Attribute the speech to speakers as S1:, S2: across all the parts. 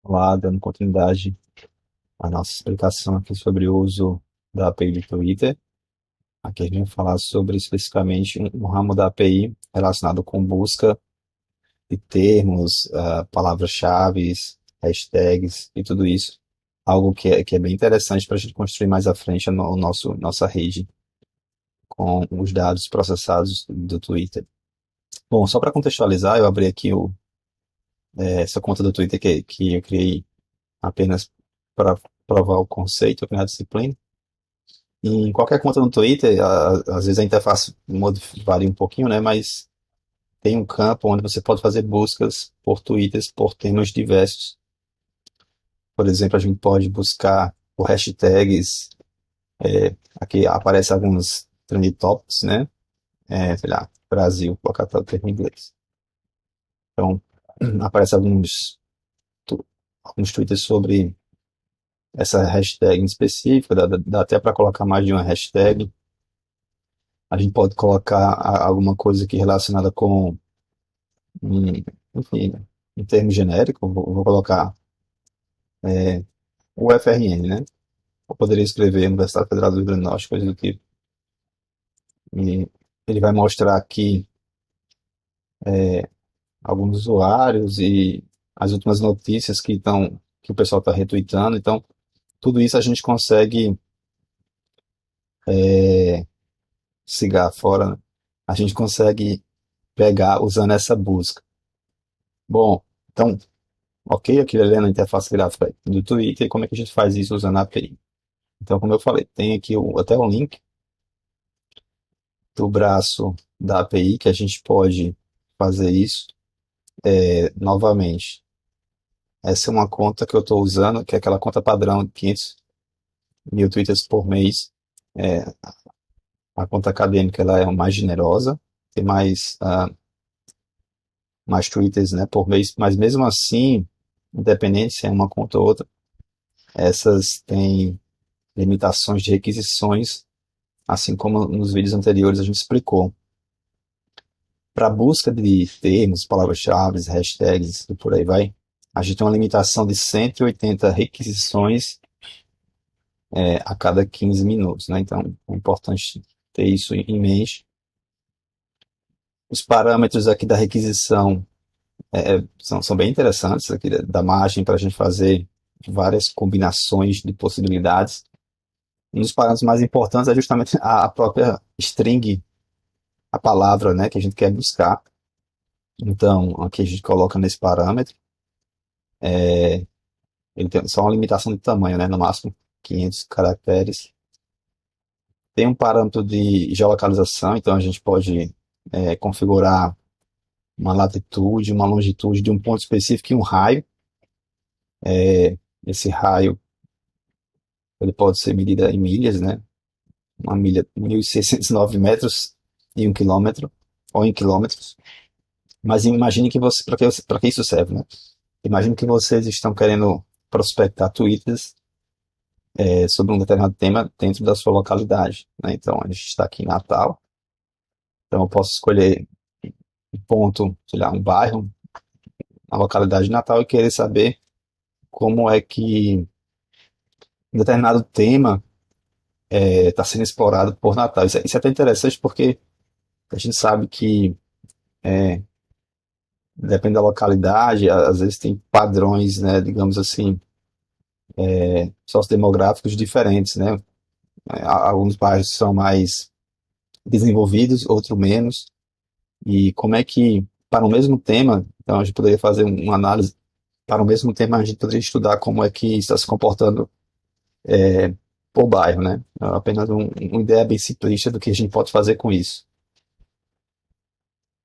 S1: Lá, dando continuidade à nossa explicação aqui sobre o uso da API do Twitter. Aqui a gente vai falar sobre especificamente um ramo da API relacionado com busca de termos, palavras-chave, hashtags e tudo isso. Algo que é bem interessante para a gente construir mais à frente nossa rede com os dados processados do Twitter. Bom, só para contextualizar, eu abri aqui essa conta do Twitter que eu criei apenas para provar o conceito aqui na disciplina. E em qualquer conta no Twitter, às vezes a interface varia um pouquinho, né? Mas tem um campo onde você pode fazer buscas por twitters por temas diversos. Por exemplo, a gente pode buscar por hashtags. Aqui aparece alguns trend topics, né? Sei lá, Brasil, colocar o termo em inglês. Então, aparece alguns twitters sobre essa hashtag em específico, dá até para colocar mais de uma hashtag. A gente pode colocar alguma coisa aqui relacionada com, enfim, em termos genéricos, vou colocar o UFRN, né? Eu poderia escrever Universidade Federal do Rio Grande do Norte, coisa do tipo. E ele vai mostrar aqui alguns usuários e as últimas notícias que o pessoal está retweetando. Então, tudo isso a gente consegue cigar fora, né? A gente consegue pegar usando essa busca. Bom, então, ok, aqui lendo a interface gráfica do Twitter, e como é que a gente faz isso usando a API? Então, como eu falei, tem aqui até o link do braço da API que a gente pode fazer isso novamente. Essa é uma conta que eu estou usando, que é aquela conta padrão de 500 mil twitters por mês. É, a conta acadêmica ela é mais generosa, tem mais twitters, né, por mês, mas mesmo assim, independente se é uma conta ou outra, essas têm limitações de requisições, assim como nos vídeos anteriores a gente explicou. Para busca de termos, palavras-chave, hashtags e por aí vai, a gente tem uma limitação de 180 requisições a cada 15 minutos, né? Então é importante ter isso em mente. Os parâmetros aqui da requisição são bem interessantes, aqui da margem para a gente fazer várias combinações de possibilidades. Um dos parâmetros mais importantes é justamente a própria string, a palavra, né, que a gente quer buscar. Então, aqui a gente coloca nesse parâmetro. Ele tem só uma limitação de tamanho, né, no máximo 500 caracteres. Tem um parâmetro de geolocalização, então a gente pode configurar uma latitude, uma longitude de um ponto específico e um raio. Esse raio ele pode ser medido em milhas, né? Uma milha, 1.609 metros e 1 quilômetro, ou em quilômetros. Mas imagine que para que isso serve, né? Imagine que vocês estão querendo prospectar tweets sobre um determinado tema dentro da sua localidade, né? Então, a gente está aqui em Natal, então eu posso escolher um ponto, sei lá, um bairro, na localidade de Natal e querer saber como é que um determinado tema está sendo explorado por Natal. Isso é até interessante porque a gente sabe que depende da localidade, às vezes tem padrões, né, digamos assim, sociodemográficos diferentes, né? Alguns bairros são mais desenvolvidos, outros menos. E como é que, para o mesmo tema, então a gente poderia fazer uma análise, para o mesmo tema a gente poderia estudar como é que está se comportando por bairro, né? É apenas uma ideia bem simplista do que a gente pode fazer com isso.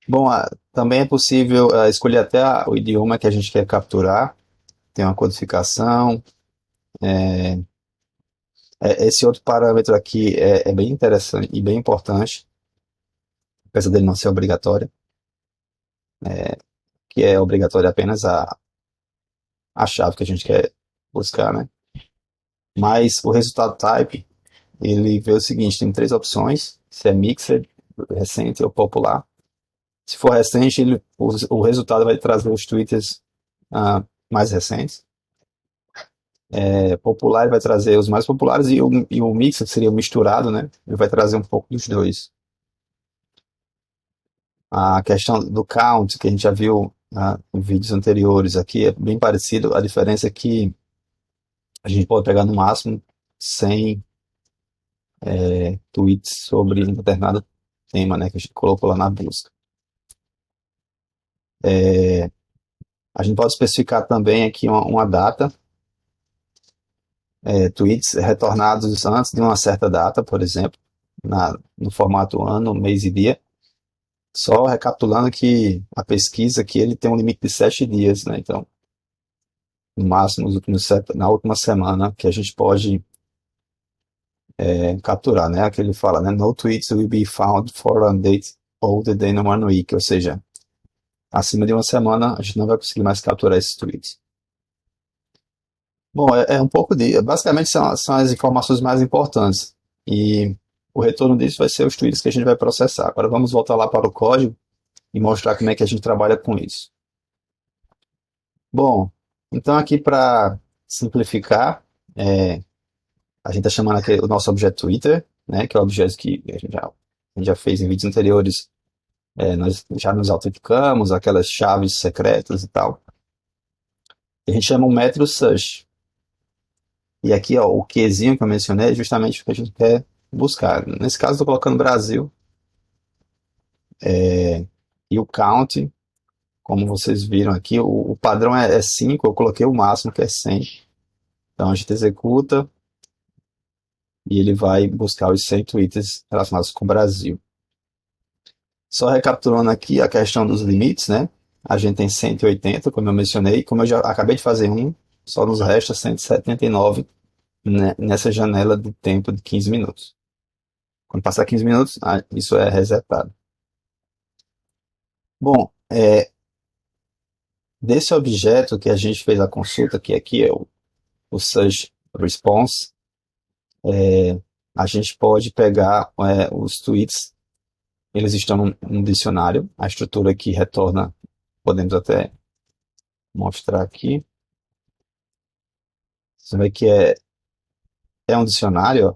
S1: Bom, também é possível escolher até o idioma que a gente quer capturar, tem uma codificação. Esse outro parâmetro aqui é bem interessante e bem importante, apesar dele não ser obrigatório, que é obrigatório apenas a chave que a gente quer buscar, né? Mas o resultado type, ele vê o seguinte, tem três opções, se é mixed, recente ou popular. Se for recente, o resultado vai trazer os tweets mais recentes. popular, ele vai trazer os mais populares, e o mix, que seria o misturado, né? Ele vai trazer um pouco dos dois. A questão do count, que a gente já viu em vídeos anteriores aqui, é bem parecido. A diferença é que a gente pode pegar no máximo 100 tweets sobre um determinado tema, né, que a gente colocou lá na busca. A gente pode especificar também aqui uma data, tweets retornados antes de uma certa data, por exemplo, no formato ano, mês e dia. Só recapitulando que a pesquisa aqui ele tem um limite de 7 dias, né? Então, no máximo, na última semana, que a gente pode capturar, né? Aqui ele fala, né? No tweets will be found for a date older than 1 week, ou seja, acima de uma semana a gente não vai conseguir mais capturar esses tweets. Bom, é um pouco basicamente são as informações mais importantes, e o retorno disso vai ser os tweets que a gente vai processar. Agora vamos voltar lá para o código e mostrar como é que a gente trabalha com isso. Bom, então aqui para simplificar, a gente está chamando aqui o nosso objeto Twitter, né, que é o objeto que a gente já fez em vídeos anteriores. Nós já nos autenticamos, aquelas chaves secretas e tal. E a gente chama o método search. E aqui, ó, o Qzinho que eu mencionei é justamente o que a gente quer buscar. Nesse caso, estou colocando Brasil. E o count, como vocês viram aqui, o padrão é 5, eu coloquei o máximo, que é 100. Então a gente executa e ele vai buscar os 100 tweets relacionados com o Brasil. Só recapitulando aqui a questão dos limites, né? A gente tem 180, como eu mencionei, como eu já acabei de fazer só nos resta 179, né, nessa janela de tempo de 15 minutos. Quando passar 15 minutos, isso é resetado. Bom, desse objeto que a gente fez a consulta, que aqui é o Search Response, a gente pode pegar os tweets, eles estão num dicionário, a estrutura que retorna, podemos até mostrar aqui. Você vê que é um dicionário, ó,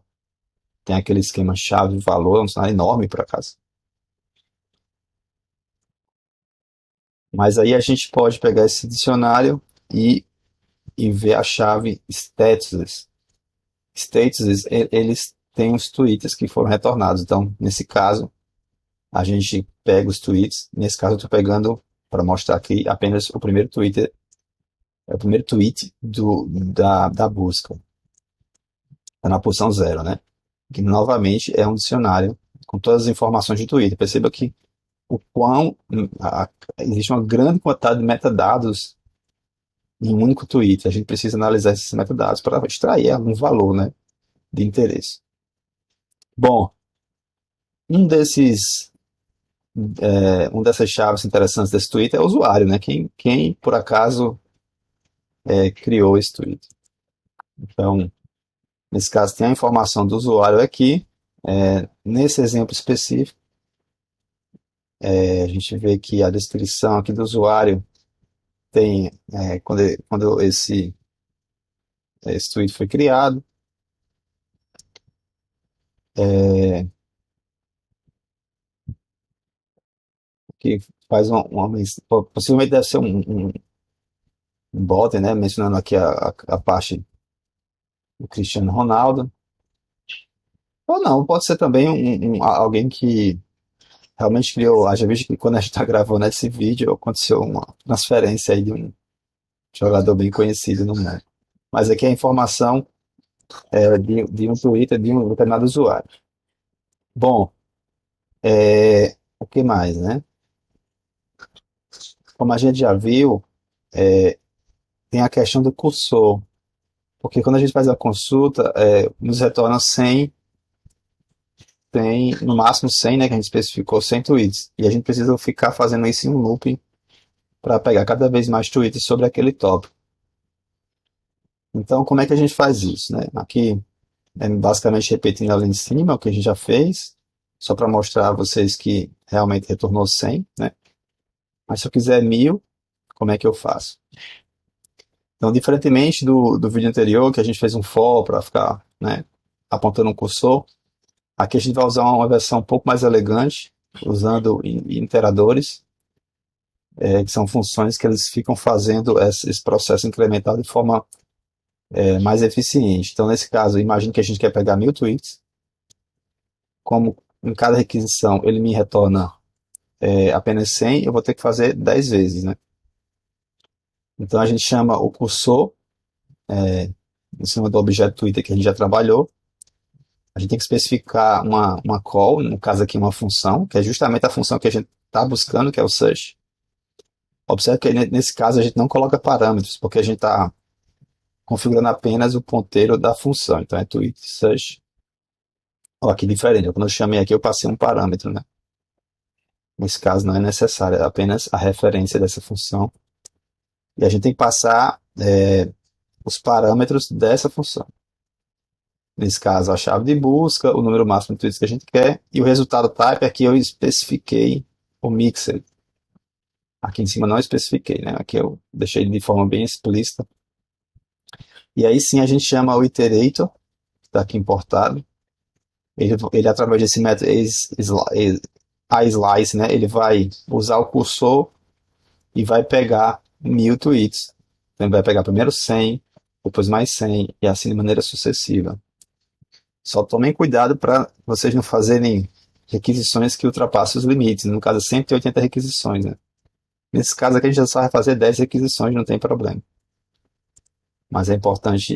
S1: tem aquele esquema chave-valor, é um dicionário enorme por acaso. Mas aí a gente pode pegar esse dicionário e ver a chave statuses. Statuses, eles têm os tweets que foram retornados. Então, nesse caso, a gente pega os tweets. Nesse caso, eu estou pegando para mostrar aqui apenas o primeiro tweet, o primeiro tweet da busca. Está na posição 0, né? Que novamente é um dicionário com todas as informações de Twitter. Perceba que o quão existe uma grande quantidade de metadados em um único tweet. A gente precisa analisar esses metadados para extrair algum valor, né, de interesse. Bom, um desses uma dessas chaves interessantes desse tweet é o usuário, né? Quem por acaso criou esse tweet. Então, nesse caso, tem a informação do usuário aqui. Nesse exemplo específico, a gente vê que a descrição aqui do usuário tem quando esse tweet foi criado. Que faz possivelmente deve ser um bot, né? Mencionando aqui a parte do Cristiano Ronaldo. Ou não, pode ser também alguém que realmente criou. Haja visto que quando a gente está gravando esse vídeo, aconteceu uma transferência aí de um jogador bem conhecido no mundo. Mas aqui a informação de um Twitter de um determinado usuário. Bom, o que mais, né? Como a gente já viu, tem a questão do cursor. Porque quando a gente faz a consulta, nos retorna 100, tem no máximo 100, né, que a gente especificou, 100 tweets. E a gente precisa ficar fazendo isso em um looping para pegar cada vez mais tweets sobre aquele tópico. Então, como é que a gente faz isso, né? Aqui, basicamente repetindo ali em cima o que a gente já fez, só para mostrar a vocês que realmente retornou 100, né? Mas se eu quiser 1000, como é que eu faço? Então, diferentemente do vídeo anterior, que a gente fez um for para ficar, né, apontando um cursor, aqui a gente vai usar uma versão um pouco mais elegante, usando iteradores, que são funções que eles ficam fazendo esse processo incremental de forma mais eficiente. Então, nesse caso, imagine que a gente quer pegar 1000 tweets, como em cada requisição ele me retorna apenas 100, eu vou ter que fazer 10 vezes, né? Então a gente chama o cursor em cima do objeto Twitter que a gente já trabalhou. A gente tem que especificar uma call, no caso aqui uma função, que é justamente a função que a gente está buscando, que é o search. Observe que nesse caso a gente não coloca parâmetros, porque a gente está configurando apenas o ponteiro da função. Então é tweet search. Ó, aqui diferente, quando eu chamei aqui eu passei um parâmetro, né? Nesse caso não é necessário, é apenas a referência dessa função. E a gente tem que passar os parâmetros dessa função. Nesse caso, a chave de busca, o número máximo de tweets que a gente quer, e o resultado type aqui eu especifiquei o mixer. Aqui em cima não especifiquei, né? Aqui eu deixei de forma bem explícita. E aí sim a gente chama o iterator, que está aqui importado. Ele através desse método slice, né? Ele vai usar o cursor e vai pegar 1000 tweets. Então ele vai pegar primeiro 100, depois mais 100 e assim de maneira sucessiva. Só tomem cuidado para vocês não fazerem requisições que ultrapassem os limites. No caso, 180 requisições, né? Nesse caso aqui, a gente só vai fazer 10 requisições, não tem problema. Mas é importante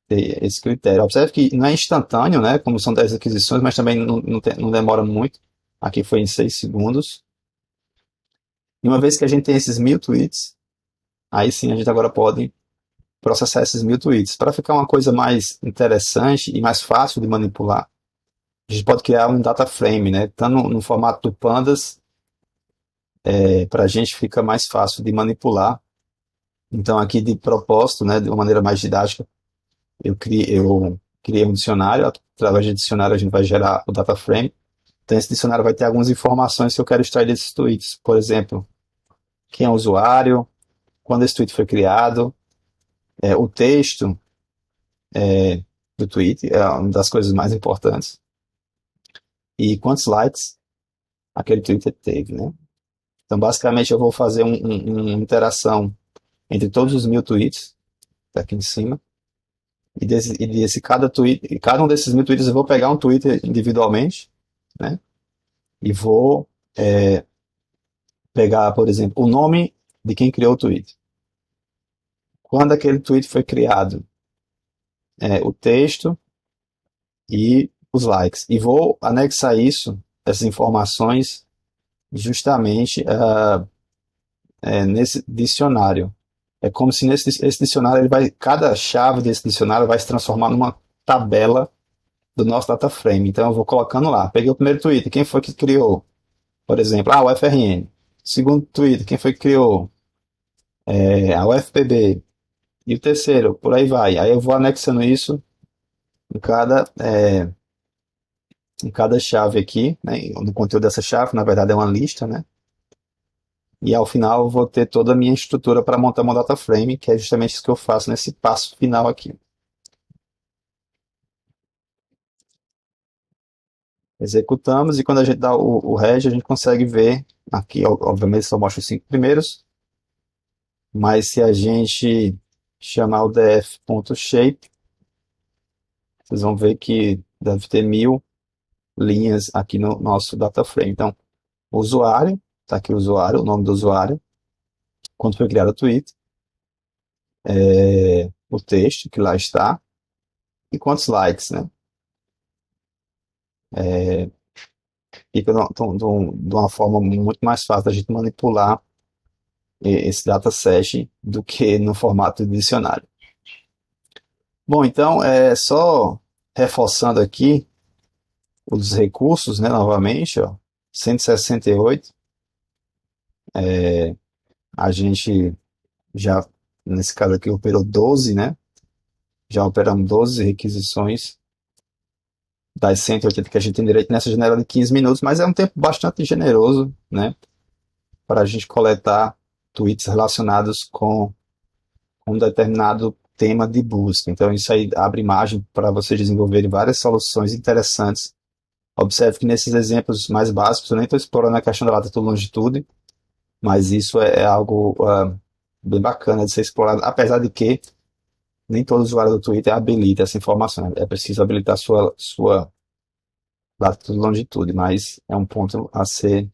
S1: ter esse critério. Observe que não é instantâneo, né? Como são 10 requisições, mas também não demora muito. Aqui foi em 6 segundos. E uma vez que a gente tem esses 1000 tweets, aí sim a gente agora pode processar esses 1000 tweets. Para ficar uma coisa mais interessante e mais fácil de manipular, a gente pode criar um data frame, né? Tanto no formato do Pandas, para a gente fica mais fácil de manipular. Então, aqui de propósito, né, de uma maneira mais didática, eu criei um dicionário. Através de dicionário, a gente vai gerar o data frame. Então, esse dicionário vai ter algumas informações que eu quero extrair desses tweets. Por exemplo, quem é o usuário, quando esse tweet foi criado, o texto do tweet, é uma das coisas mais importantes, e quantos likes aquele Twitter teve, né? Então, basicamente, eu vou fazer uma interação entre todos os 1000 tweets, tá aqui em cima, e cada tweet, e cada um desses 1000 tweets eu vou pegar um Twitter individualmente, né? E vou pegar, por exemplo, o nome de quem criou o tweet, quando aquele tweet foi criado, o texto e os likes. E vou anexar essas informações, justamente nesse dicionário. É como se esse dicionário, cada chave desse dicionário vai se transformar numa tabela do nosso data frame. Então eu vou colocando lá. Peguei o primeiro tweet, quem foi que criou? Por exemplo, o FRN. Segundo tweet, quem foi que criou? A UFPB. E o terceiro, por aí vai. Aí eu vou anexando isso em cada chave aqui, né? No conteúdo dessa chave, na verdade é uma lista, né? E ao final eu vou ter toda a minha estrutura para montar uma data frame, que é justamente isso que eu faço nesse passo final aqui. Executamos e quando a gente dá o REG, a gente consegue ver, aqui obviamente só mostra os 5 primeiros, mas se a gente chamar o df.shape, vocês vão ver que deve ter 1000 linhas aqui no nosso data frame. Então, o usuário, está aqui o usuário, o nome do usuário, quando foi criado o tweet, o texto que lá está, e quantos likes, né? Fica de uma forma muito mais fácil da gente manipular esse dataset do que no formato de dicionário. Bom, então, só reforçando aqui os recursos, né, novamente, ó, 168, a gente já, nesse caso aqui, operou 12, né? Já operamos 12 requisições das 180 que a gente tem direito nessa janela de 15 minutos, mas é um tempo bastante generoso, né? Para a gente coletar tweets relacionados com um determinado tema de busca. Então, isso aí abre margem para vocês desenvolverem várias soluções interessantes. Observe que nesses exemplos mais básicos, eu nem estou explorando a questão da latitude e longitude, mas isso é algo bem bacana de ser explorado, apesar de que nem todo usuário do Twitter habilita essa informação, né? É preciso habilitar sua latitude e longitude, mas é um ponto a ser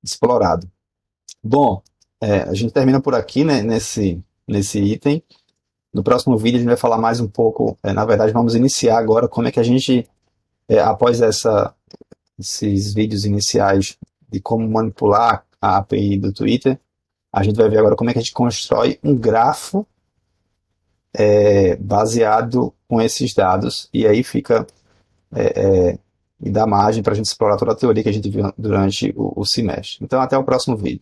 S1: explorado. Bom, a gente termina por aqui, né, nesse item. No próximo vídeo a gente vai falar mais um pouco, na verdade vamos iniciar agora como é que a gente, após esses vídeos iniciais de como manipular a API do Twitter, a gente vai ver agora como é que a gente constrói um grafo baseado com esses dados, e aí fica e dá margem para a gente explorar toda a teoria que a gente viu durante o semestre. Então, até o próximo vídeo.